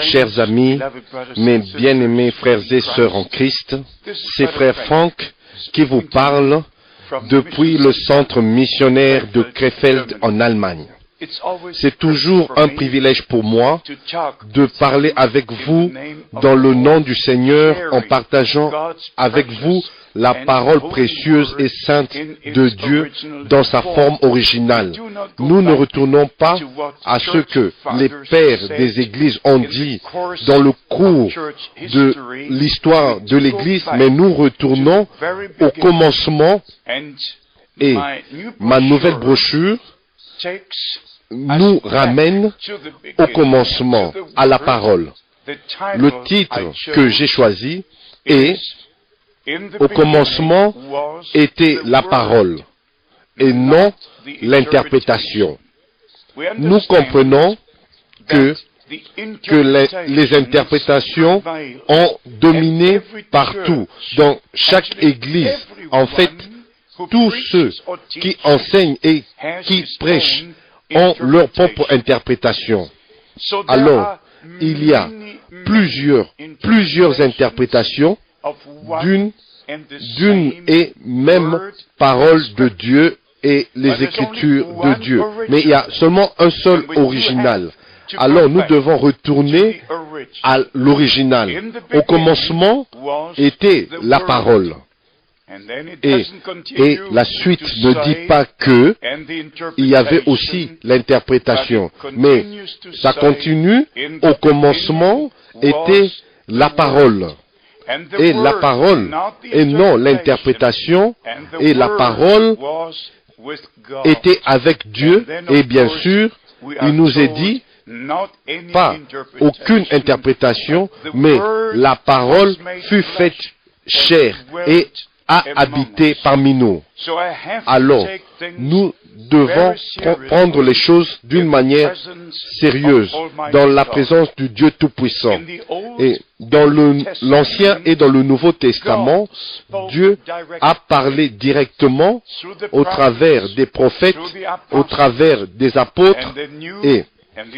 Chers amis, mes bien-aimés frères et sœurs en Christ, c'est frère Frank qui vous parle depuis le centre missionnaire de Krefeld en Allemagne. C'est toujours un privilège pour moi de parler avec vous dans le nom du Seigneur en partageant avec vous la parole précieuse et sainte de Dieu dans sa forme originale. Nous ne retournons pas à ce que les pères des églises ont dit dans le cours de l'histoire de l'église, mais nous retournons au commencement et ma nouvelle brochure nous ramène au commencement, à la parole. Le titre que j'ai choisi est « Au commencement était la parole et non l'interprétation ». Nous comprenons que les interprétations ont dominé partout, dans chaque église. En fait, tous ceux qui enseignent et qui prêchent ont leur propre interprétation. Alors, il y a plusieurs interprétations d'une et même parole de Dieu et les Écritures de Dieu. Mais il y a seulement un seul original. Alors nous devons retourner à l'original. Au commencement était la parole. Et la suite ne dit pas que il y avait aussi l'interprétation, mais ça continue. Au commencement était la parole. Et la parole, et non l'interprétation, et la parole était avec Dieu, et bien sûr, il nous est dit, pas aucune interprétation, mais la parole fut faite chair et a habité parmi nous. Alors, nous devons prendre les choses d'une manière sérieuse, dans la présence du Dieu Tout-Puissant. Et dans l'Ancien et dans le Nouveau Testament, Dieu a parlé directement au travers des prophètes, au travers des apôtres, et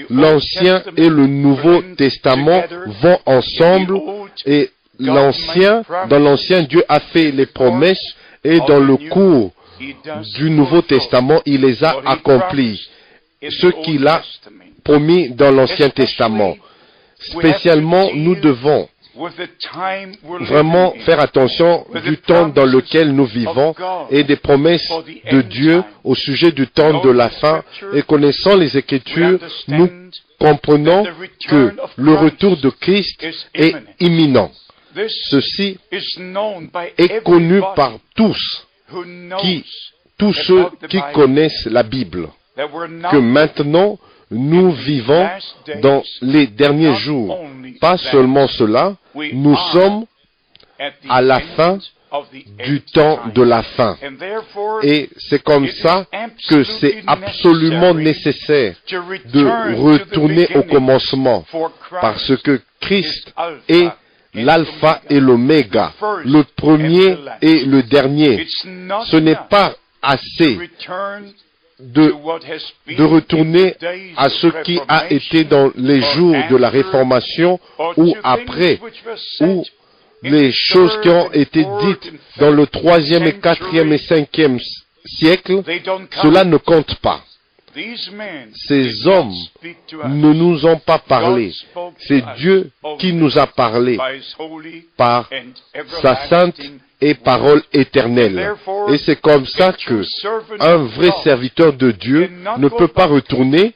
l'Ancien et le Nouveau Testament vont ensemble, et dans l'Ancien, Dieu a fait les promesses, et dans le cours du Nouveau Testament, il les a accomplies. Ce qu'il a promis dans l'Ancien Testament. Spécialement, nous devons vraiment faire attention du temps dans lequel nous vivons et des promesses de Dieu au sujet du temps de la fin. Et connaissant les Écritures, nous comprenons que le retour de Christ est imminent. Ceci est connu par tous ceux qui connaissent la Bible, que maintenant nous vivons dans les derniers jours. Pas seulement cela, nous sommes à la fin du temps de la fin. Et c'est comme ça que c'est absolument nécessaire de retourner au commencement, parce que Christ est l'alpha et l'oméga, le premier et le dernier. Ce n'est pas assez de retourner à ce qui a été dans les jours de la Réformation ou après, ou les choses qui ont été dites dans le 3e et 4e et 5e siècle. Cela ne compte pas. Ces hommes ne nous ont pas parlé. C'est Dieu qui nous a parlé par sa sainte et parole éternelle. Et c'est comme ça que un vrai serviteur de Dieu ne peut pas retourner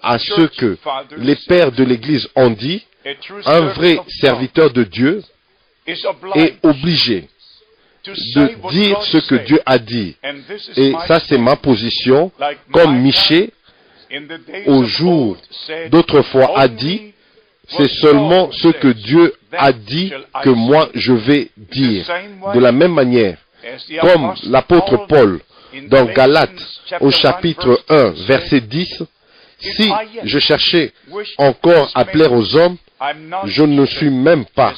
à ce que les pères de l'Église ont dit. Un vrai serviteur de Dieu est obligé de dire ce que Dieu a dit. Et ça, c'est ma position, comme Michée, au jour d'autrefois, a dit, c'est seulement ce que Dieu a dit que moi je vais dire. De la même manière, comme l'apôtre Paul, dans Galates, au chapitre 1, verset 10, si je cherchais encore à plaire aux hommes, je ne suis même pas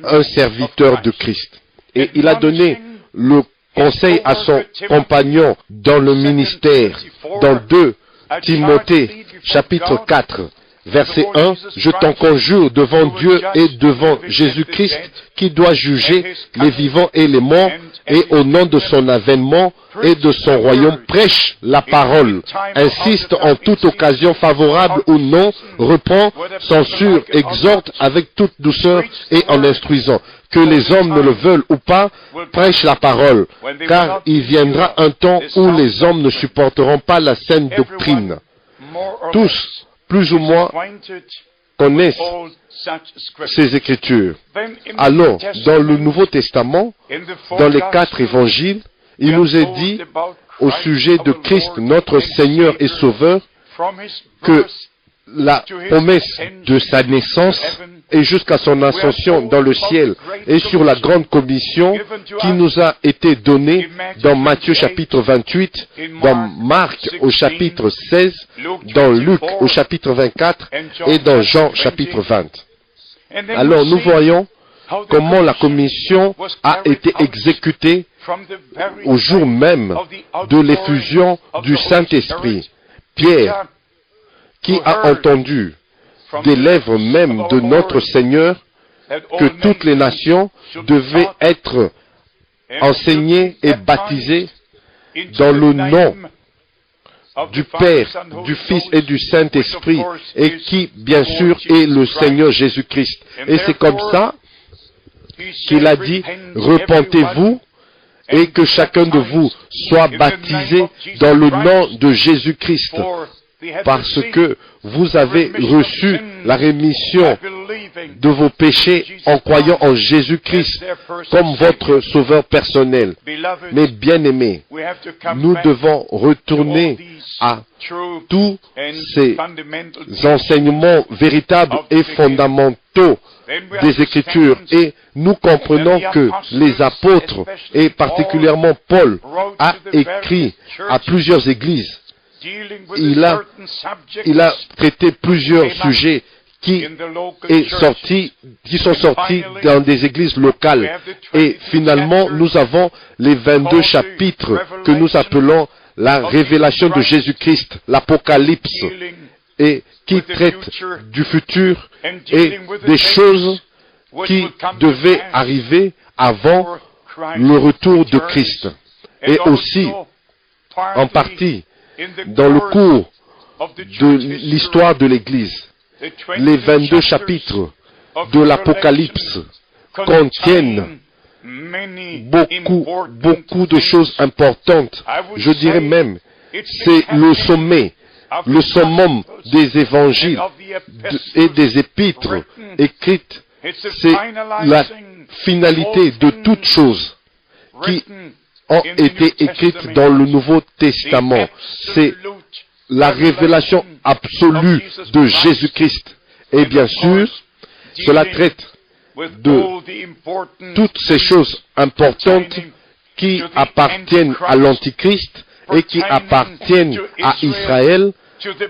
un serviteur de Christ. Et il a donné le conseil à son compagnon dans le ministère, dans 2 Timothée, chapitre 4, Verset 1, « Je t'en conjure devant Dieu et devant Jésus-Christ, qui doit juger les vivants et les morts, et au nom de son avènement et de son royaume, prêche la parole, insiste en toute occasion favorable ou non, reprend, censure, exhorte avec toute douceur et en instruisant. Que les hommes ne le veulent ou pas, prêche la parole, car il viendra un temps où les hommes ne supporteront pas la saine doctrine. » Tous, plus ou moins, connaissent ces Écritures. Alors, dans le Nouveau Testament, dans les 4 évangiles, il nous est dit au sujet de Christ, notre Seigneur et Sauveur, que la promesse de sa naissance et jusqu'à son ascension dans le ciel et sur la grande commission qui nous a été donnée dans Matthieu chapitre 28, dans Marc au chapitre 16, dans Luc au chapitre 24 et dans Jean chapitre 20. Alors nous voyons comment la commission a été exécutée au jour même de l'effusion du Saint-Esprit. Pierre, qui a entendu des lèvres même de notre Seigneur que toutes les nations devaient être enseignées et baptisées dans le nom du Père, du Fils et du Saint-Esprit, et qui, bien sûr, est le Seigneur Jésus-Christ. Et c'est comme ça qu'il a dit, « Repentez-vous et que chacun de vous soit baptisé dans le nom de Jésus-Christ, parce que vous avez reçu la rémission de vos péchés en croyant en Jésus-Christ comme votre sauveur personnel. » Mais bien-aimés, nous devons retourner à tous ces enseignements véritables et fondamentaux des Écritures, et nous comprenons que les apôtres, et particulièrement Paul, a écrit à plusieurs églises. Il a traité plusieurs sujets qui sont sortis dans des églises locales. Et finalement, nous avons les 22 chapitres que nous appelons la révélation de Jésus-Christ, l'Apocalypse, et qui traite du futur et des choses qui devaient arriver avant le retour de Christ. Et aussi, en partie, dans le cours de l'histoire de l'Église, les 22 chapitres de l'Apocalypse contiennent beaucoup de choses importantes. Je dirais même, c'est le sommet, le summum des évangiles et des épîtres écrites. C'est la finalité de toutes choses qui ont été écrites dans le Nouveau Testament. C'est la révélation absolue de Jésus-Christ. Et bien sûr, cela traite de toutes ces choses importantes qui appartiennent à l'Antichrist et qui appartiennent à Israël,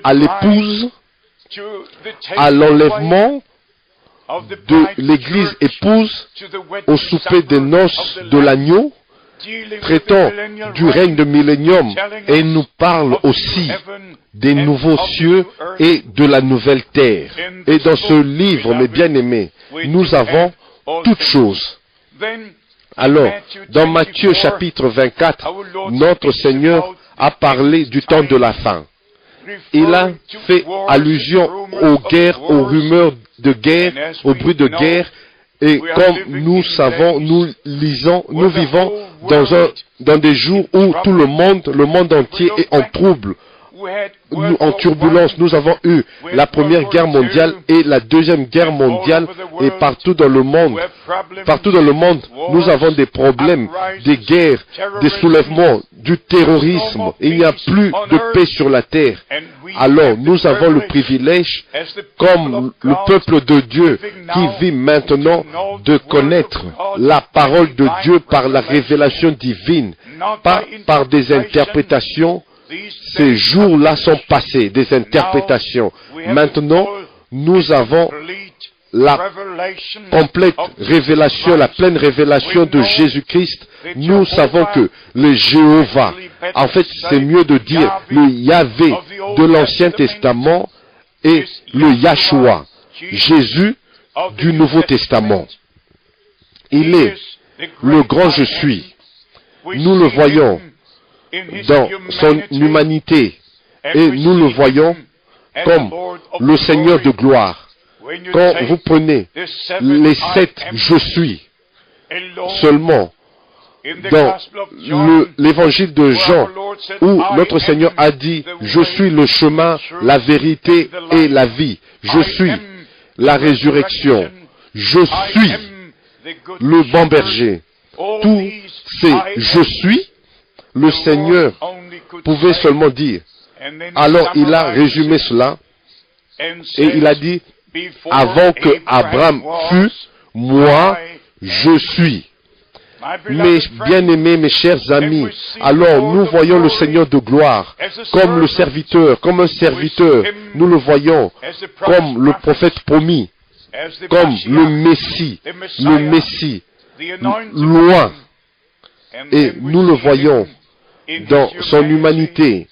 à l'épouse, à l'enlèvement de l'Église épouse, au souper des noces de l'agneau, traitant du règne de millénium, et nous parle aussi des nouveaux cieux et de la nouvelle terre. Et dans ce livre, mes bien-aimés, nous avons toutes choses. Alors, dans Matthieu chapitre 24, notre Seigneur a parlé du temps de la fin. Il a fait allusion aux guerres, aux rumeurs de guerre, au bruit de guerre, et comme nous savons, nous lisons, nous vivons dans des jours où tout le monde entier est en trouble, en turbulence. Nous avons eu la Première Guerre mondiale et la Deuxième Guerre mondiale, et partout dans le monde, nous avons des problèmes, des guerres, des soulèvements, du terrorisme. Il n'y a plus de paix sur la terre. Alors, nous avons le privilège, comme le peuple de Dieu qui vit maintenant, de connaître la parole de Dieu par la révélation divine, pas par des interprétations. Ces jours-là sont passés, des interprétations. Maintenant, nous avons la complète révélation, la pleine révélation de Jésus-Christ. Nous savons que le Jéhovah, en fait c'est mieux de dire le Yahvé de l'Ancien Testament, est le Yahshua, Jésus du Nouveau Testament. Il est le grand je suis. Nous le voyons dans son humanité et nous le voyons comme le Seigneur de gloire. Quand vous prenez les 7 je suis seulement dans l'évangile de Jean, où notre Seigneur a dit « Je suis le chemin, la vérité et la vie. Je suis la résurrection. Je suis le bon berger. » Tous ces « je suis », le Seigneur pouvait seulement dire. Alors il a résumé cela et il a dit « Avant que Abraham fût, moi je suis. » Mes bien-aimés, mes chers amis, alors nous voyons le Seigneur de gloire comme le serviteur, comme un serviteur. Nous le voyons comme le prophète promis, comme le Messie, loin. Et nous le voyons dans son humanité.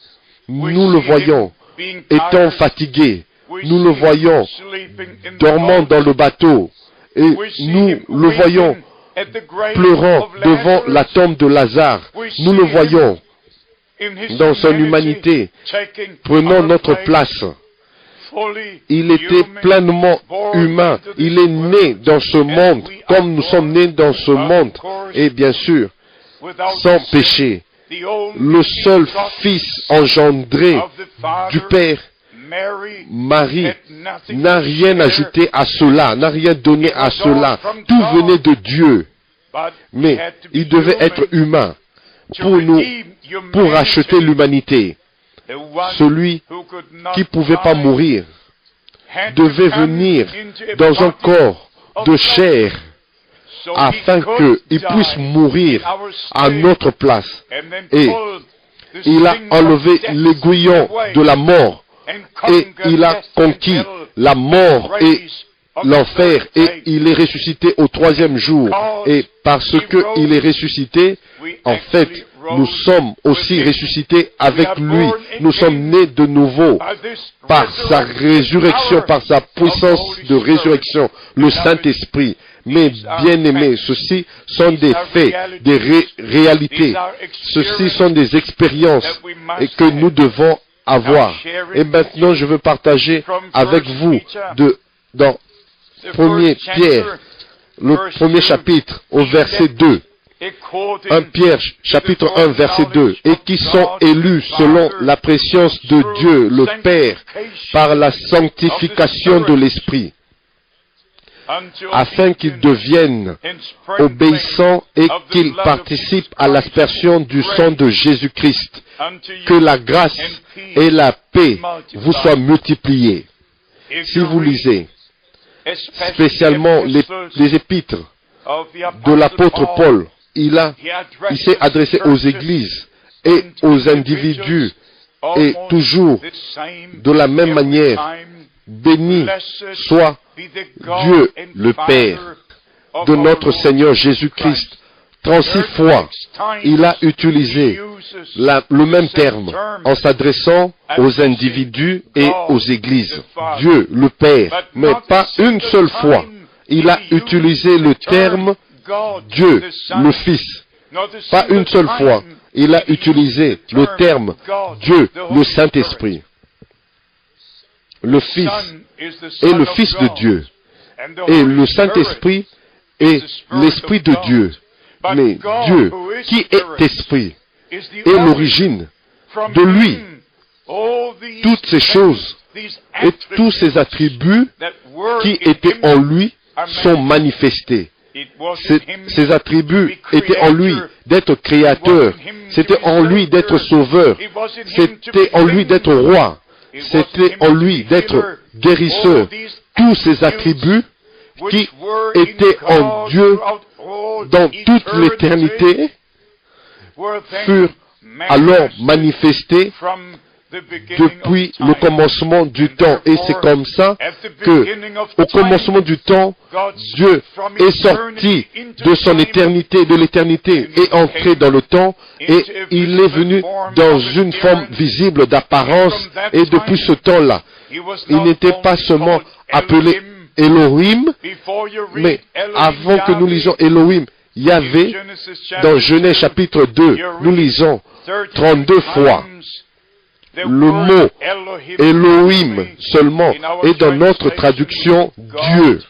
Nous le voyons étant fatigué. Nous le voyons dormant dans le bateau. Et nous le voyons pleurant devant la tombe de Lazare. Nous le voyons dans son humanité, prenant notre place. Il était pleinement humain. Il est né dans ce monde, comme nous sommes nés dans ce monde. Et bien sûr, sans péché. Le seul Fils engendré du Père, Marie, n'a rien ajouté à cela, n'a rien donné à cela. Tout venait de Dieu. Mais il devait être humain pour racheter l'humanité. Celui qui ne pouvait pas mourir devait venir dans un corps de chair afin qu'il puisse mourir à notre place. Et il a enlevé l'aiguillon de la mort et il a conquis la mort et l'enfer et il est ressuscité au 3e jour. Et parce qu'il est ressuscité, en fait, nous sommes aussi ressuscités avec lui. Nous sommes nés de nouveau par sa résurrection, par sa puissance de résurrection, le Saint-Esprit. Mais bien-aimés, ceci sont des faits, des réalités. Ceci sont des expériences et que nous devons avoir. Et maintenant, je veux partager avec vous dans 1 Pierre, le premier chapitre, au verset 2. 1 Pierre, chapitre 1, verset 2. Et qui sont élus selon la préscience de Dieu, le Père, par la sanctification de l'Esprit, afin qu'ils deviennent obéissants et qu'ils participent à l'aspersion du sang de Jésus-Christ. Que la grâce et la paix vous soient multipliées. Si vous lisez spécialement les épîtres de l'apôtre Paul, il s'est adressé aux églises et aux individus et toujours de la même manière, béni soit Dieu le Père de notre Seigneur Jésus-Christ. 36 fois, il a utilisé le même terme en s'adressant aux individus et aux églises. Dieu le Père, mais pas une seule fois. Il a utilisé le terme Dieu le Fils. Pas une seule fois. Il a utilisé le terme Dieu le Saint-Esprit. Le Fils est le Fils de Dieu. Et le Saint-Esprit est l'Esprit de Dieu. Mais Dieu, qui est Esprit, est l'origine de lui. Toutes ces choses et tous ces attributs qui étaient en lui sont manifestés. Ces attributs étaient en lui d'être créateur, c'était en lui d'être sauveur, c'était en lui d'être roi, c'était en lui d'être guérisseur. Tous ces attributs qui étaient en Dieu dans toute l'éternité furent alors manifestés depuis le commencement du temps. Et c'est comme ça que, au commencement du temps, Dieu est sorti de son éternité, de l'éternité, et entré dans le temps, et il est venu dans une forme visible d'apparence, et depuis ce temps-là, Il n'était pas seulement appelé Elohim, mais avant que nous lisions Elohim, Yahvé, dans Genèse chapitre 2, nous lisons 32 fois le mot Elohim seulement est dans notre traduction Dieu.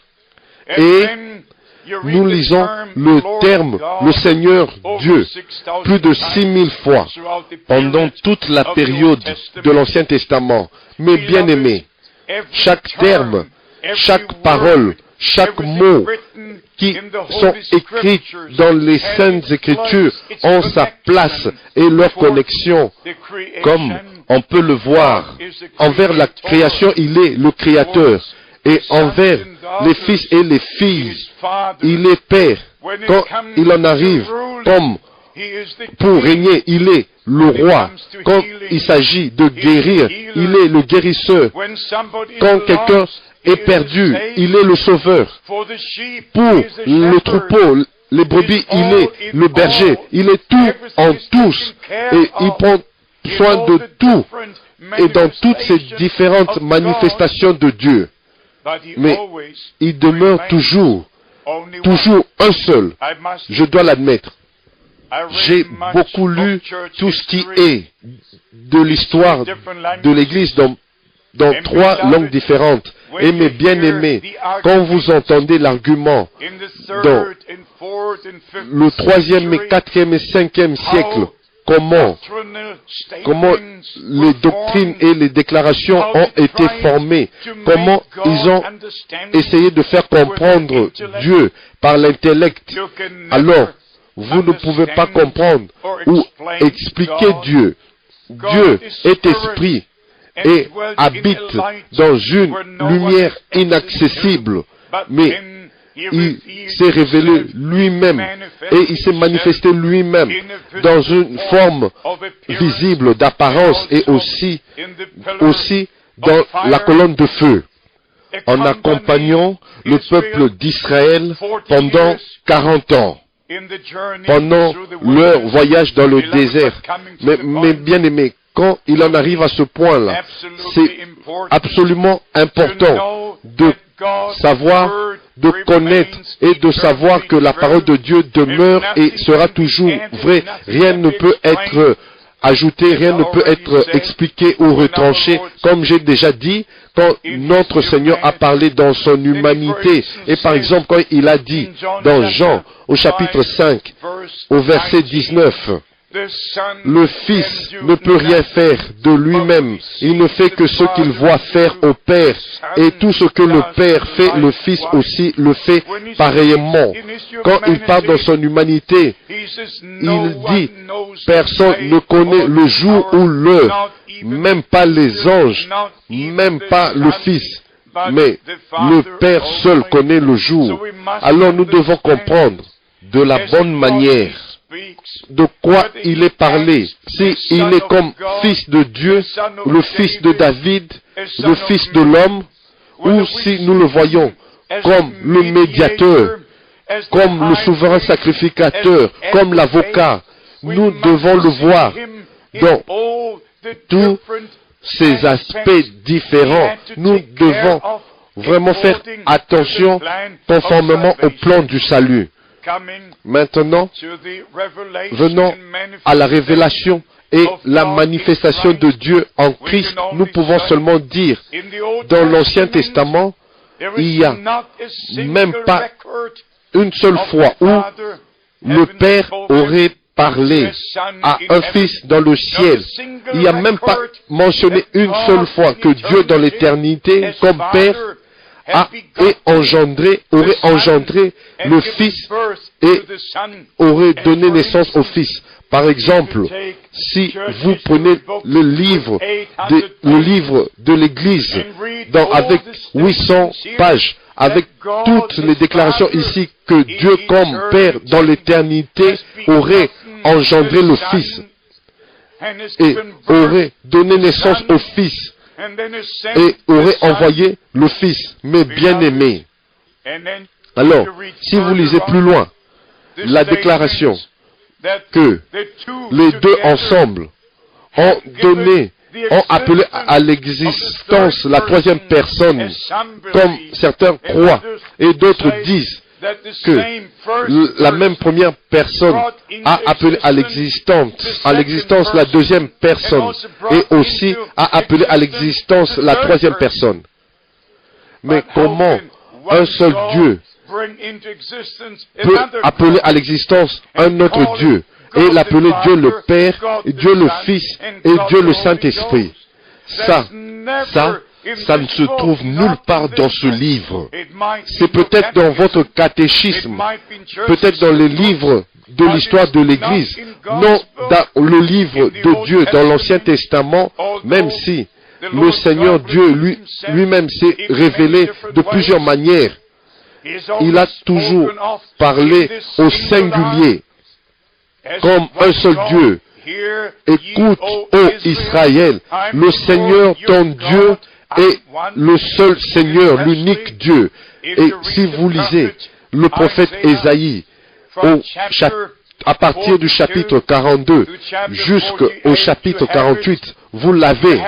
Et nous lisons le terme le Seigneur Dieu plus de 6000 fois pendant toute la période de l'Ancien Testament. Mes bien-aimés, chaque terme, chaque parole, chaque mot qui sont écrits dans les Saintes Écritures ont sa place et leur connexion. Comme on peut le voir, envers la création, il est le Créateur. Et envers les fils et les filles, il est Père. Quand il en arrive, comme pour régner, il est le roi. Quand il s'agit de guérir, il est le guérisseur. Quand quelqu'un est perdu, il est le sauveur. Pour le troupeau, les brebis, il est le berger. Il est tout en tous. Et il prend soin de tout. Et dans toutes ces différentes manifestations de Dieu. Mais il demeure toujours un seul. Je dois l'admettre. J'ai beaucoup lu tout ce qui est de l'histoire de l'Église dans 3 langues différentes. Et mes bien-aimés, quand vous entendez l'argument dans le 3e et 4e et 5e siècle, comment les doctrines et les déclarations ont été formées, comment ils ont essayé de faire comprendre Dieu par l'intellect, alors vous ne pouvez pas comprendre ou expliquer Dieu. Dieu est esprit et habite dans une lumière inaccessible, mais il s'est révélé lui-même et il s'est manifesté lui-même dans une forme visible d'apparence et aussi dans la colonne de feu, en accompagnant le peuple d'Israël pendant 40 ans, pendant leur voyage dans le désert. Mais bien aimé, quand il en arrive à ce point-là, c'est absolument important de savoir, de connaître et de savoir que la parole de Dieu demeure et sera toujours vraie. Rien ne peut être ajouté, rien ne peut être expliqué ou retranché. Comme j'ai déjà dit, quand notre Seigneur a parlé dans son humanité, et par exemple quand il a dit dans Jean au chapitre 5, au verset 19, le Fils ne peut rien faire de lui-même. Il ne fait que ce qu'il voit faire au Père. Et tout ce que le Père fait, le Fils aussi le fait pareillement. Quand il parle dans son humanité, il dit, personne ne connaît le jour ou l'heure, même pas les anges, même pas le Fils. Mais le Père seul connaît le jour. Alors nous devons comprendre de la bonne manière de quoi il est parlé. Si il est comme fils de Dieu, le fils de David, le fils de l'homme, ou si nous le voyons comme le médiateur, comme le souverain sacrificateur, comme l'avocat, nous devons le voir dans tous ces aspects différents. Nous devons vraiment faire attention conformément au plan du salut. Maintenant, venons à la révélation et la manifestation de Dieu en Christ. Nous pouvons seulement dire, dans l'Ancien Testament, il n'y a même pas une seule fois où le Père aurait parlé à un Fils dans le ciel. Il n'y a même pas mentionné une seule fois que Dieu dans l'éternité, comme Père, aurait engendré le Fils et aurait donné naissance au Fils. Par exemple, si vous prenez le livre de l'Église avec 800 pages, avec toutes les déclarations ici que Dieu comme Père dans l'éternité aurait engendré le Fils et aurait donné naissance au Fils et aurait envoyé le Fils, mes bien-aimés. Alors, si vous lisez plus loin, la déclaration que les deux ensemble ont donné ont appelé à l'existence la troisième personne, comme certains croient, et d'autres disent que la même première personne a appelé à l'existence la deuxième personne, et aussi a appelé à l'existence la troisième personne. Mais comment un seul Dieu peut appeler à l'existence un autre Dieu, et l'appeler Dieu le Père, Dieu le Fils et Dieu le Saint-Esprit? Ça ne se trouve nulle part dans ce livre. C'est peut-être dans votre catéchisme, peut-être dans les livres de l'histoire de l'Église, non dans le livre de Dieu, dans l'Ancien Testament, même si le Seigneur Dieu lui-même s'est révélé de plusieurs manières. Il a toujours parlé au singulier, comme un seul Dieu. Écoute, ô Israël, le Seigneur ton Dieu est le seul Seigneur, l'unique Dieu. Et si vous lisez le prophète Ésaïe, à partir du chapitre 42 jusqu'au chapitre 48, vous l'avez,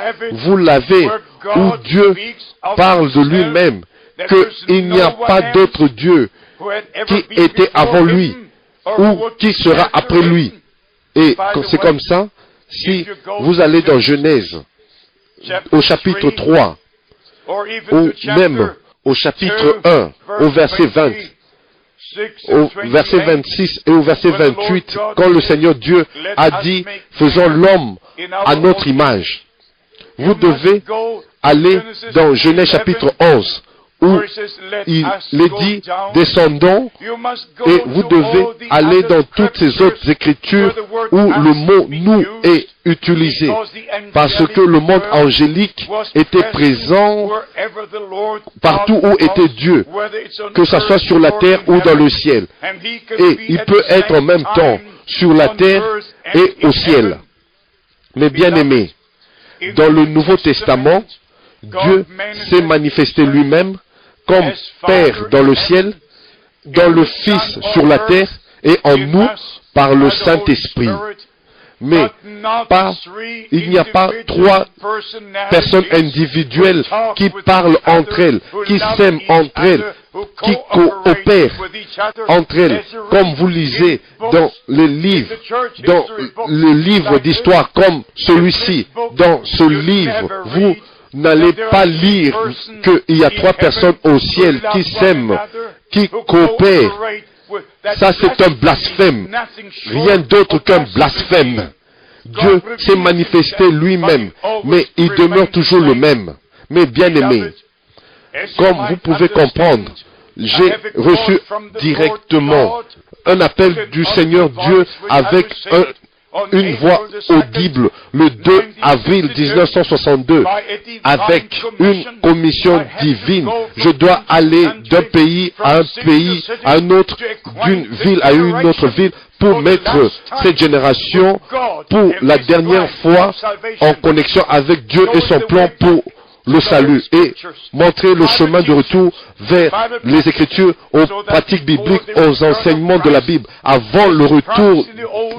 où Dieu parle de lui-même, qu'il n'y a pas d'autre Dieu qui était avant lui, ou qui sera après lui. Et c'est comme ça, si vous allez dans Genèse, au chapitre 3, ou même au chapitre 1, au verset 20, au verset 26 et au verset 28, quand le Seigneur Dieu a dit, faisons l'homme à notre image. Vous devez aller dans Genèse chapitre 11, où il est dit, descendons, et vous devez aller dans toutes ces autres écritures où le mot nous est utilisé, parce que le monde angélique était présent partout où était Dieu, que ce soit sur la terre ou dans le ciel. Et il peut être en même temps sur la terre et au ciel. Mais bien aimés, dans le Nouveau Testament, Dieu s'est manifesté lui-même comme Père dans le ciel, dans le Fils sur la terre et en nous par le Saint-Esprit. Mais il n'y a pas trois personnes individuelles qui parlent entre elles, qui s'aiment entre elles, qui coopèrent entre elles, comme vous lisez dans les livres d'histoire comme celui-ci. Dans ce livre, vous n'allez pas lire qu'il y a trois personnes au ciel qui s'aiment, qui coopèrent. Ça, c'est un blasphème. Rien d'autre qu'un blasphème. Dieu s'est manifesté lui-même, mais il demeure toujours le même. Mais bien aimé, comme vous pouvez comprendre, j'ai reçu directement un appel du Seigneur Dieu avec une voix audible le 2 avril 1962 avec une commission divine. Je dois aller d'un pays à un autre, d'une ville à une autre ville pour mettre cette génération pour la dernière fois en connexion avec Dieu et son plan pour le salut et montrer le chemin de retour vers les Écritures, aux pratiques bibliques, aux enseignements de la Bible, avant le retour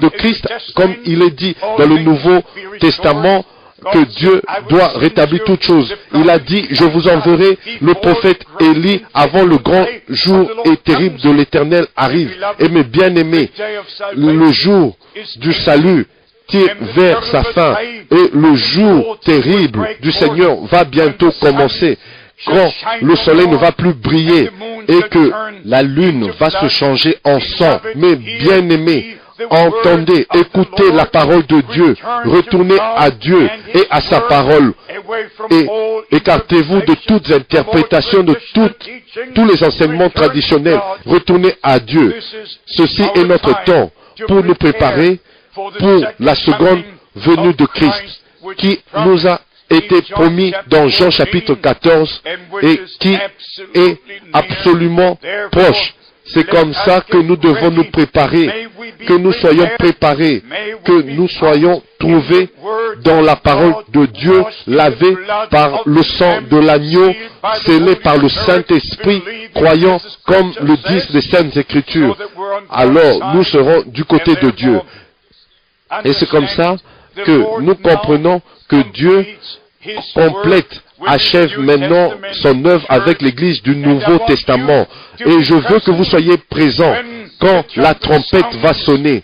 de Christ, comme il est dit dans le Nouveau Testament, que Dieu doit rétablir toutes choses. Il a dit, je vous enverrai le prophète Élie avant le grand jour et terrible de l'Éternel arrive. Et mes bien-aimés, le jour du salut tire vers sa fin et le jour terrible du Seigneur va bientôt commencer, quand le soleil ne va plus briller et que la lune va se changer en sang. Mais bien-aimés, entendez, écoutez la parole de Dieu, retournez à Dieu et à sa parole et écartez-vous de toutes interprétations, de tous les enseignements traditionnels, retournez à Dieu. Ceci est notre temps pour nous préparer pour la seconde venue de Christ, qui nous a été promis dans Jean chapitre 14 et qui est absolument proche. C'est comme ça que nous devons nous préparer, que nous soyons préparés, que nous soyons trouvés dans la parole de Dieu, lavés par le sang de l'agneau, scellés par le Saint-Esprit, croyant comme le disent les Saintes Écritures. Alors nous serons du côté de Dieu. Et c'est comme ça que nous comprenons que Dieu complète, achève maintenant son œuvre avec l'Église du Nouveau Testament. Et je veux que vous soyez présents quand la trompette va sonner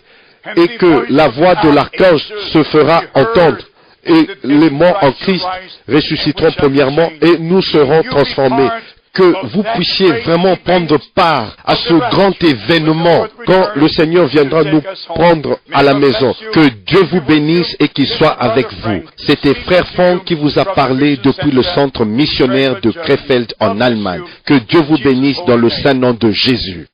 et que la voix de l'archange se fera entendre. Et les morts en Christ ressusciteront premièrement et nous serons transformés. Que vous puissiez vraiment prendre part à ce grand événement quand le Seigneur viendra nous prendre à la maison. Que Dieu vous bénisse et qu'il soit avec vous. C'était Frère Fong qui vous a parlé depuis le centre missionnaire de Krefeld en Allemagne. Que Dieu vous bénisse dans le saint nom de Jésus.